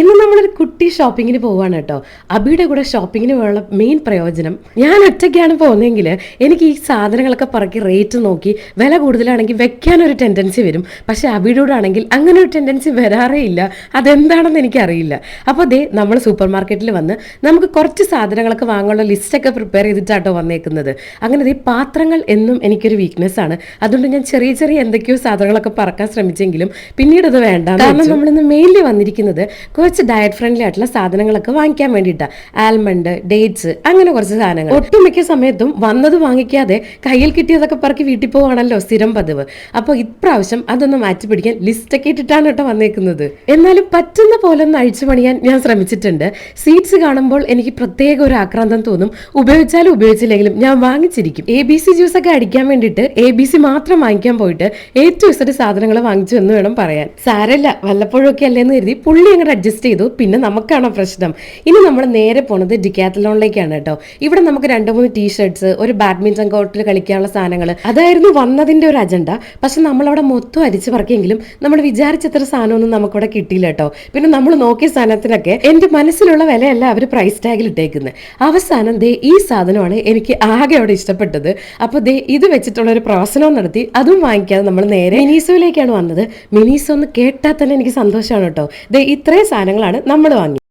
ഇന്ന് നമ്മളൊരു കുട്ടി ഷോപ്പിങ്ങിന് പോവാണ് കേട്ടോ. അബിയുടെ കൂടെ ഷോപ്പിങ്ങിന് പോകാനുള്ള മെയിൻ പ്രയോജനം, ഞാൻ ഒറ്റയ്ക്കാണ് പോകുന്നതെങ്കിൽ എനിക്ക് ഈ സാധനങ്ങളൊക്കെ പറക്കി റേറ്റ് നോക്കി വില കൂടുതലാണെങ്കിൽ വെക്കാനൊരു ടെൻഡൻസി വരും. പക്ഷെ അബിയുടെ കൂടെ ആണെങ്കിൽ അങ്ങനെ ഒരു ടെൻഡൻസി വരാറേ ഇല്ല. അതെന്താണെന്ന് എനിക്കറിയില്ല. അപ്പോൾ നമ്മൾ സൂപ്പർ മാർക്കറ്റിൽ വന്ന് നമുക്ക് കുറച്ച് സാധനങ്ങളൊക്കെ വാങ്ങാനുള്ള ലിസ്റ്റൊക്കെ പ്രിപ്പയർ ചെയ്തിട്ടാട്ടോ വന്നേക്കുന്നത്. അങ്ങനെ പാത്രങ്ങൾ എന്നും എനിക്കൊരു വീക്ക്നെസ് ആണ്. അതുകൊണ്ട് ഞാൻ ചെറിയ ചെറിയ എന്തൊക്കെയോ സാധനങ്ങളൊക്കെ പറക്കാൻ ശ്രമിച്ചെങ്കിലും പിന്നീട് അത് വേണ്ട. കാരണം നമ്മളിന്ന് മെയിൻലി വന്നിരിക്കുന്നത് കുറച്ച് ഡയറ്റ് ഫ്രണ്ട്ലി ആയിട്ടുള്ള സാധനങ്ങളൊക്കെ വാങ്ങിക്കാൻ വേണ്ടിയിട്ടാണ്. ആൽമണ്ട്, ഡേറ്റ്സ്, അങ്ങനെ കുറച്ച് സാധനങ്ങൾ. ഒട്ടുമിക്ക സമയത്തും വന്നത് വാങ്ങിക്കാതെ കയ്യിൽ കിട്ടിയതൊക്കെ പറക്കി വീട്ടിൽ പോവാണല്ലോ സ്ഥിരം പതിവ്. അപ്പോൾ ഇപ്രാവശ്യം അതൊന്ന് മാറ്റി പിടിക്കാൻ ലിസ്റ്റൊക്കെ ഇട്ടിട്ടാണ് കേട്ടോ വന്നേക്കുന്നത്. എന്നാലും പറ്റുന്ന പോലെ ഒന്ന് അഴിച്ചു പണിയാൻ ഞാൻ ശ്രമിച്ചിട്ടുണ്ട്. സീഡ്സ് കാണുമ്പോൾ എനിക്ക് പ്രത്യേക ഒരു ആക്രാന്തം തോന്നും. ഉപയോഗിച്ചാലും ഉപയോഗിച്ചില്ലെങ്കിലും ഞാൻ വാങ്ങിച്ചിരിക്കും. ABC ജ്യൂസൊക്കെ അടിക്കാൻ വേണ്ടിയിട്ട് ABC മാത്രം വാങ്ങിക്കാൻ പോയിട്ട് ഏറ്റവും ഇഷ്ട സാധനങ്ങൾ വാങ്ങിച്ചു എന്ന് വേണം പറയാൻ. സാരമില്ല, വല്ലപ്പോഴും ഒക്കെ അല്ലേന്ന് കരുതി പുള്ളി അങ്ങോട്ട് അഡ്ജസ്റ്റ് ചെയ്തു. പിന്നെ നമുക്കാണോ പ്രശ്നം? ഇനി നമ്മൾ നേരെ പോണത് ഡിക്കാത്തലോണിലേക്കാണ് കേട്ടോ. ഇവിടെ നമുക്ക് 2-3 ടീഷർട്ട്സ്, ഒരു ബാഡ്മിന്റൺ കോർട്ടിൽ കളിക്കാനുള്ള സാധനങ്ങൾ, അതായിരുന്നു വന്നതിന്റെ ഒരു അജണ്ട. പക്ഷെ നമ്മളവിടെ മൊത്തം അരിച്ചു പറക്കിയെങ്കിലും നമ്മൾ വിചാരിച്ചത്ര സാധനമൊന്നും നമുക്കിവിടെ കിട്ടിയില്ല കേട്ടോ. പിന്നെ നമ്മൾ നോക്കിയ സാധനത്തിനൊക്കെ എന്റെ മനസ്സിലുള്ള വിലയല്ല അവർ പ്രൈസ് ടാഗിൽ ഇട്ടേക്കുന്നത്. അവസാനം ഈ സാധനമാണ് എനിക്ക് ആകെ അവിടെ ഇഷ്ടപ്പെട്ടത്. അപ്പൊ ഇത് വെച്ചിട്ടുള്ള ഒരു പ്രവർത്തനവും നടത്തി. അതും വാങ്ങിക്കാതെ നമ്മൾ നേരെ മിനീസോയിലേക്കാണ് വന്നത്. മിനീസോ ഒന്ന് കേട്ടാൽ തന്നെ എനിക്ക് സന്തോഷമാണ് കേട്ടോ. ഇത്രയും സാധനങ്ങളാണ് നമ്മൾ വാങ്ങി.